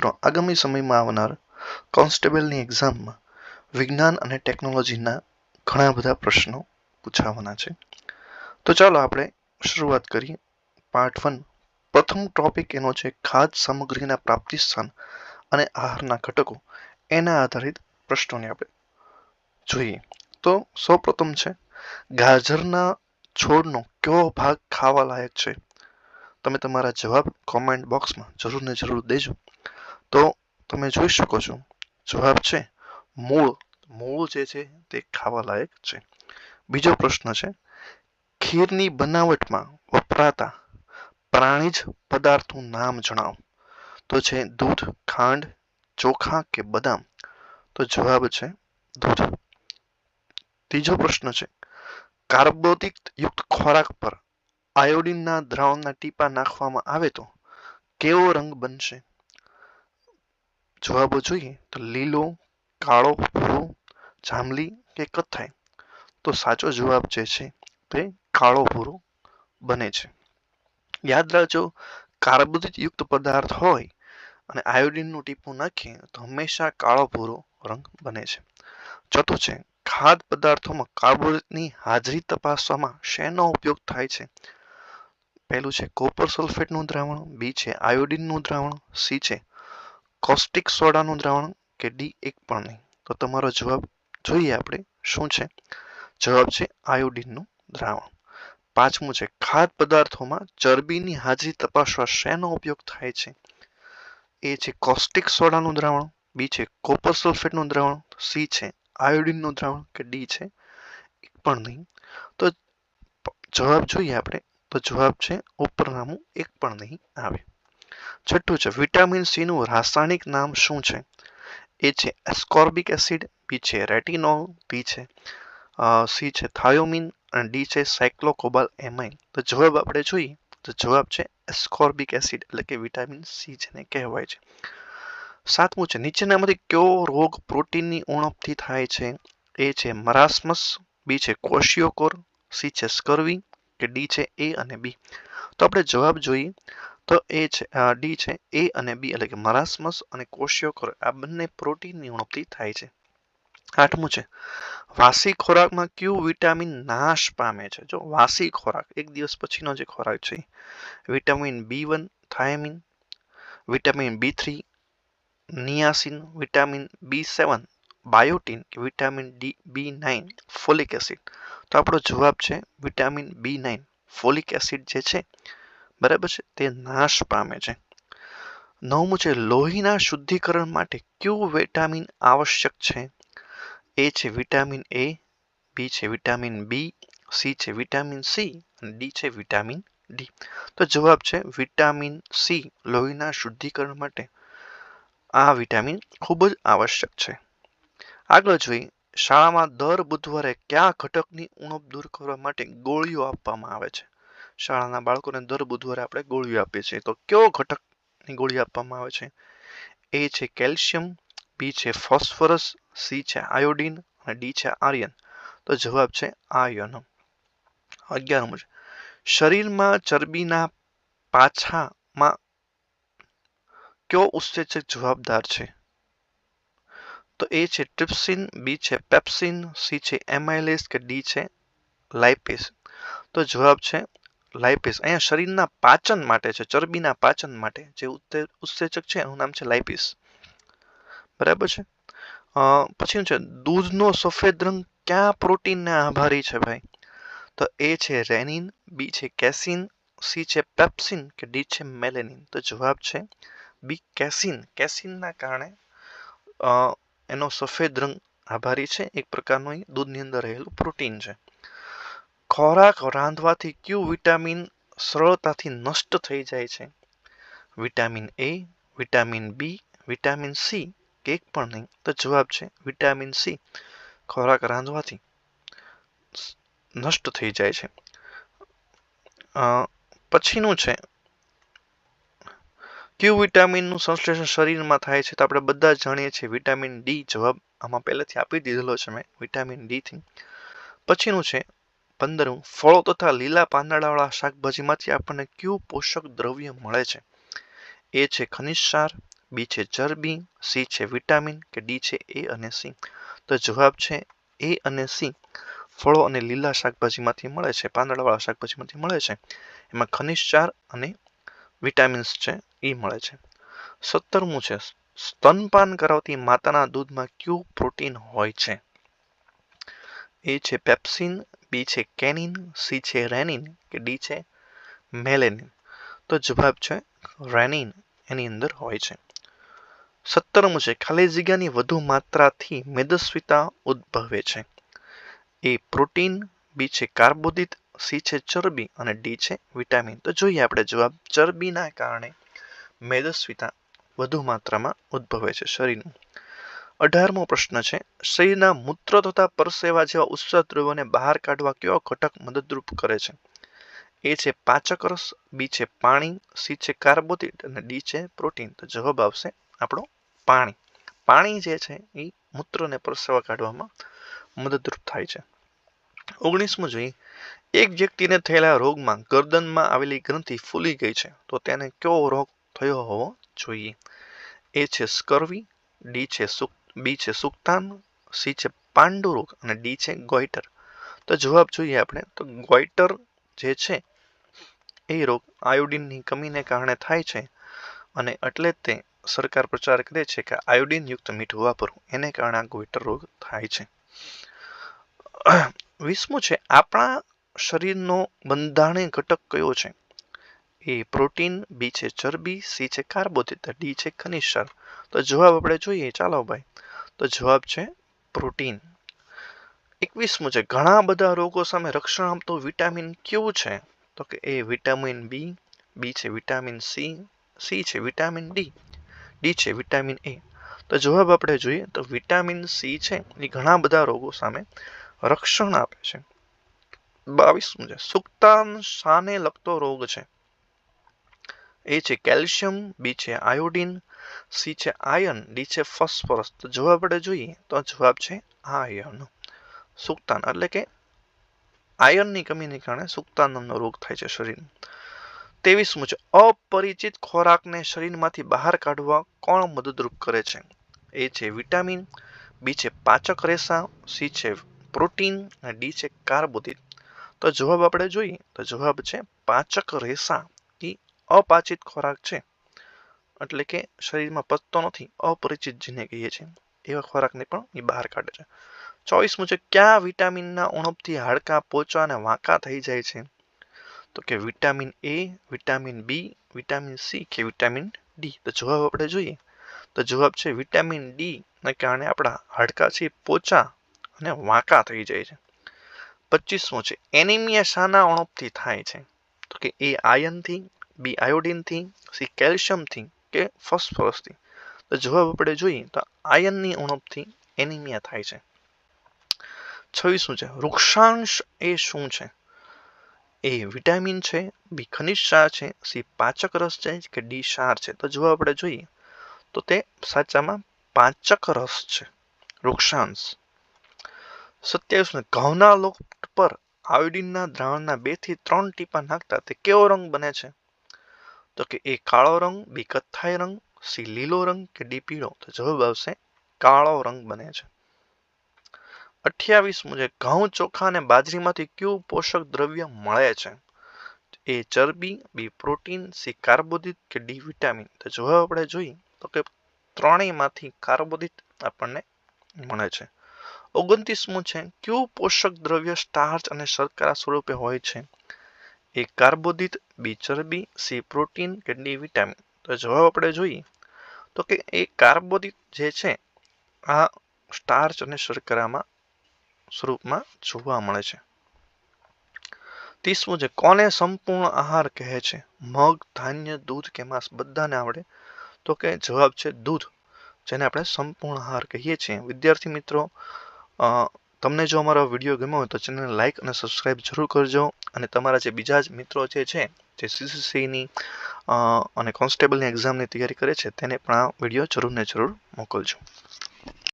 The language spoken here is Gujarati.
મિત્રો, આગામી સમયમાં આવનાર કોન્સ્ટેબલની એક્ઝામમાં વિજ્ઞાન અને ટેકનોલોજીના ઘણા બધા પ્રશ્નો પૂછાવાના છે. તો ચાલો આપણે શરૂઆત કરીએ. પાર્ટ 1. પ્રથમ ટોપિક એનો છે ખાદ્ય સામગ્રીના પ્રાપ્તિ સ્થાન અને આહારના ઘટકો. એના આધારિત પ્રશ્નોને આપણે જોઈએ. તો સૌપ્રથમ છે ગાજરના છોડનો કયો ભાગ ખાવા લાયક છે? તમે તમારા જવાબ કોમેન્ટ બોક્સમાં જરૂર ને જરૂર દેજો. તો તમે જોઈ શકો છો જવાબ છે મૂળ. મૂળ જે છે તે ખાવા લાયક છે. બીજો પ્રશ્ન છે ખીરની બનાવટમાં વપરાતા પ્રાણીજ પદાર્થનું નામ જણાવો. તો છે દૂધ, ખાંડ, ચોખા કે બદામ. તો જવાબ છે દૂધ. ત્રીજો પ્રશ્ન છે કાર્બોદિત યુક્ત ખોરાક પર આયોડિનના દ્રાવણના ટીપા નાખવામાં આવે તો કેવો રંગ બનશે? જવાબો જોઈએ તો લીલો, કાળો, ભૂરો, જાંબલી કે કથ્થાઈ. તો સાચો જવાબ જે છે તે કાળો ભૂરો બને છે. યાદ રાખજો, કાર્બોદિત યુક્ત પદાર્થ હોય અને આયોડિનનું ટીપું નાખીએ તો હંમેશા કાળો ભૂરો રંગ બને છે. ચોથું છે ખાદ્ય પદાર્થોમાં કાર્બોદિતની હાજરી તપાસવામાં શેનો ઉપયોગ થાય છે? પહેલું છે કોપર સલ્ફેટનું દ્રાવણ, બી છે આયોડિનનું દ્રાવણ, સી છે કોસ્ટિક સોડાનું દ્રાવણ કે ડી એક પણ નહીં. તો તમારો જવાબ જોઈએ આપણે શું છે. જવાબ છે આયોડિનનું દ્રાવણ. પાંચમું છે ખાદ્ય પદાર્થોમાં ચરબીની હાજરી તપાસવા શેનો ઉપયોગ થાય છે? એ છે કોસ્ટિક સોડાનું દ્રાવણ, બી છે કોપર સલ્ફેટનું દ્રાવણ, સી છે આયોડિનનું દ્રાવણ કે ડી છે એક પણ નહીં. તો જવાબ જોઈએ આપણે તો જવાબ છે ઉપરનામું એક પણ નહીં આવે. છઠ્ઠું છે વિટામિન સી નું રાસાયણિક નામ શું છે? એ છે એસ્કોર્બિક એસિડ, બી છે રેટિનોલ, ડી છે સી છે થાયોમિન અને ડી છે સાયક્લોકોબાલ એમાઇન. તો જવાબ આપણે જોઈએ તો જવાબ છે એસ્કોર્બિક એસિડ એટલે કે વિટામિન સી જેને કહેવાય છે. સાતમું છે નીચેનામાંથી કયો રોગ પ્રોટીનની ઉણપથી થાય છે? એ છે મરાસ્મસ, બી છે કોશિયોકોર, સી છે સ્કર્વી કે ડી છે એ અને બી. તો આપણે જવાબ જોઈએ તો એ છે ડી છે એ અને બી એટલે કે મરાસ્મસ અને કોશિયોકોર આ બંને પ્રોટીનની ઉણપથી થાય છે. આઠમું છે વાસી ખોરાકમાં કયું વિટામિન નાશ પામે છે? જો વાસી ખોરાક એક દિવસ પછીનો જે ખોરાક છે vitamin B1 thiamine, vitamin B3 niacin, vitamin B7 biotin કે વિટામિન B9 ફોલિક એસિડ. તો આપણો જવાબ છે વિટામિન B9 ફોલિક એસિડ જે છે બરાબર છે તે નાશ પામે છે. નવમું છે લોહીના શુદ્ધિકરણ માટે કયું વિટામિન આવશ્યક છે? એ છે વિટામિન એ, બી છે વિટામિન બી, સી છે વિટામિન સી અને ડી છે વિટામિન ડી. તો જવાબ છે વિટામિન સી લોહીના શુદ્ધિકરણ માટે આ વિટામિન ખૂબ જ આવશ્યક છે. આગળ જોઈએ શાળામાં દર બુધવારે કયા ઘટકની ઉણપ દૂર કરવા માટે ગોળીઓ આપવામાં આવે છે? શાળાના બાળકોને દર બુધવારે આપણે ગોળીઓ આપીએ છીએ. તો કયો ઘટકની ગોળી આપવામાં આવે છે? એ છે કેલ્શિયમ, બી છે ફોસ્ફરસ, સી છે આયોડિન અને ડી છે આર્યન. તો જવાબ છે આર્યન. 11મું છે શરીરમાં ચરબીના પાછામાં કયો ઉત્સેચક જવાબદાર છે? તો એ છે ટ્રિપ્સિન, બી છે પેપ્સિન, સી છે એમાઇલેસ કે ડી છે લાઇપેસ. તો જવાબ છે લાઇપેસ. અહીંયા શરીરના પાચન માટે છે, ચરબીના પાચન માટે જે ઉત્સેચક છે એનું નામ છે લાઇપેસ. બરાબર છે. પછીનું છે દૂધનો સફેદ રંગ કયા પ્રોટીનને આભારી છે ભાઈ? તો એ છે રેનિન, બી છે કેસિન, સી છે પેપ્સિન કે ડી છે મેલેનિન. તો જવાબ છે બી કેસિન. કેસિનના કારણે એનો સફેદ રંગ આભારી છે. એક પ્રકારનું દૂધની અંદર રહેલું પ્રોટીન છે. ખોરાક રાંધવાથી કયું વિટામિન સરળતાથી નષ્ટ થઈ જાય છે? Vitamin A, vitamin B, vitamin C કે એક પણ નહીં. તો જવાબ છે વિટામિન સી ખોરાક રાંધવાથી નષ્ટ થઈ જાય છે. પછીનું છે કયું વિટામિનનું સંશ્લેષણ શરીરમાં થાય છે? તો આપણે બધા જાણીએ છીએ વિટામિન ડી. જવાબ આમાં પહેલેથી આપી દીધેલો છે મેં વિટામિન ડી થી. પછીનું છે 15મું ફળો તથા લીલા પાંદડાવાળા શાકભાજીમાંથી આપણને કયું પોષક દ્રવ્ય મળે છે? એ છે ખનિજ ક્ષાર, બી છે ચરબી, સી છે વિટામિન કે ડી છે એ અને સી? તો જવાબ છે એ અને સી. ફળો અને લીલા શાકભાજીમાંથી મળે છે, પાંદડાવાળા શાકભાજીમાંથી મળે છે. એમાં ખનિજ ક્ષાર અને વિટામિન્સ છે એ મળે છે. 17મું છે, સ્તનપાન કરાવતી માતાના દૂધમાં કયું પ્રોટીન હોય છે? એ છે પેપ્સિન, બી છે કેનિન, સી છે રેનિન કે ડી છે મેલેનિન? તો જવાબ છે રેનિન એની અંદર હોય છે. 17મું છે, ખાલી જગ્યાની વધુ માત્રાથી મેદસ્વીતા ઉદ્ભવે છે. એ પ્રોટીન, બી છે કાર્બોદિત, સી છે ચરબી અને ડી છે વિટામિન? તો જોઈએ આપણે જવાબ. ચરબીના કારણે મેદસ્વીતા વધુ માત્રામાં ઉદ્ભવે છે શરીરમાં. 18મો પ્રશ્ન છે, શરીરના મૂત્ર તથા પરસેવા જેવા ઉત્સર્ગ દ્રવ્યોને બહાર કાઢવા કયો ઘટક મદદરૂપ કરે છે? એ છે પાચક રસ, બી છે પાણી, સી છે કાર્બોદિત અને ડી છે પ્રોટીન? તો જવાબ આવશે આપણો પાણી. પાણી જે છે એ મૂત્ર અને પરસેવા કાઢવામાં મદદરૂપ થાય છે. 19મું જોઈએ, એક વ્યક્તિને થયેલા રોગમાં ગરદનમાં આવેલી ગ્રંથિ ફૂલી ગઈ છે, તો તેને કયો રોગ થયો હોવો જોઈએ? એ છે સ્કર્વી, બી છે સુક્તાન, સી છે પાંડુ રોગ અને ડી છે ગોઈટર? તો જવાબ જોઈએ આપણે. તો ગોઈટર જે છે એ રોગ આયોડિનની કમીને કારણે થાય છે, અને એટલે જ તે સરકાર પ્રચાર કરે છે કે આયોડિન યુક્ત મીઠું વાપરવું, એને કારણે આ ગોઈટર રોગ થાય છે. 20મું છે, આપણા શરીરનો બંધારણીય ઘટક કયો છે? એ પ્રોટીન, બી છે ચરબી, સી છે કાર્બોદિત, ડી છે ખનિજ ક્ષાર? તો જવાબ આપણે જોઈએ. ચાલો ભાઈ, તો જવાબ છે પ્રોટીન. 21મું છે, ઘણા બધા રોગો સામે રક્ષણ આપતું વિટામિન કયું છે? તો કે એ વિટામિન બી, બી છે વિટામિન સી છે વિટામિન ડી છે વિટામિન એ? તો જવાબ આપણે જોઈએ. તો વિટામિન સી છે એ ઘણા બધા રોગો સામે રક્ષણ આપે છે. 22મું છે, સુક્તાન શાને લગતો રોગ છે? એ છે કેલ્શિયમ, બી છે આયોડિન, સી છે આયર્ન, ડી છે ફોસ્ફરસ? તો જવાબ આપણે જોઈએ. તો જવાબ છે આયર્ન. સુક્તાન એટલે કે આયર્નની કમીને કારણે સુક્તાન નામનો રોગ થાય છે શરીરમાં. 23મું છે, અપરિચિત ખોરાકને શરીરમાંથી બહાર કાઢવા કોણ મદદરૂપ કરે છે? એ છે વિટામિન, બી છે પાચક રેસા, સી છે પ્રોટીન અને ડી છે કાર્બોદિત? તો જવાબ આપણે જોઈએ. તો જવાબ છે પાચક રેસા. એ અપાચિત ખોરાક છે, એટલે કે શરીરમાં પચતો નથી, અપરિચિત જેને કહીએ છીએ એવા ખોરાકને પણ એ બહાર કાઢે છે. 24મું છે, કયા વિટામિનના ઉણપથી હાડકાં પોચા અને વાંકા થઈ જાય છે? તો કે vitamin A, vitamin B, vitamin C કે વિટામિન ડી? તો જવાબ આપણે જોઈએ. તો જવાબ છે વિટામિન ડી ને કારણે આપણા હાડકાં છે પોચા અને વાંકા થઈ જાય છે. 25મું છે, એનિમિયા શાના ઉણપથી થાય છે? તો કે એ આયર્નથી, બી આયોડિનથી, સી કેલ્શિયમથી કે ફોસ્ફરસથી? તો જવાબ આપણે જોઈએ. તો આયર્નની ઉણપથી એનિમિયા થાય છે. 26મું છે, વૃક્ષાંશ એ શું છે? એ વિટામિન છે, બી ખનિજ ક્ષાર છે, સી પાચક રસ છે કે ડી ક્ષાર છે? તો જવાબ આપણે જોઈએ. તો તે સાચામાં પાચક રસ છે, વૃક્ષાંશ. 27મું, ઘઉંના લોટ પર આયોડિનના દ્રાવણના 2 થી 3 ટીપા નાખતા તે કેવો રંગ બને છે? તો કે એ કાળો રંગ, બી કથ્થાઈ રંગ, સી લીલો રંગ કે ડી પીળો? તો જવાબ આવશે કાળો રંગ બને છે. 28મું છે, ઘઉં, ચોખા અને બાજરીમાંથી કયું પોષક દ્રવ્ય મળે છે? એ ચરબી, બી પ્રોટીન, સી કાર્બોદિત કે ડી વિટામિન? તો જવાબ આપણે જોઈએ. તો કે ત્રણેયમાંથી કાર્બોદિત આપણને મળે છે. 29મું છે, કયું પોષક દ્રવ્ય સ્ટાર્ચ અને શર્કરા સ્વરૂપે હોય છે? એ કાર્બોદિત, બી ચરબી, સી પ્રોટીન કે ડી વિટામિન? તો જવાબ આપણે જોઈએ. તો કે એ કાર્બોદિત જે છે આ સ્ટાર્ચ અને શર્કરામાં સ્વરૂપમાં જોવા મળે છે. 30મું છે, કોને સંપૂર્ણ આહાર કહે છે? મગ, ધાન્ય, દૂધ કે માંસ? બધાને આવડે. તો કે જવાબ છે દૂધ, જેને આપણે સંપૂર્ણ આહાર કહીએ છીએ. વિદ્યાર્થી મિત્રો, તમને જો અમારો વિડીયો ગમ્યો હોય તો ચેનલને લાઇક અને સબસ્ક્રાઇબ જરૂર કરજો, અને તમારા જે બીજા જ મિત્રો જે છે જે CCCની અને કોન્સ્ટેબલની એક્ઝામની તૈયારી કરે છે તેને પણ આ વિડીયો જરૂર ને જરૂર મોકલજો.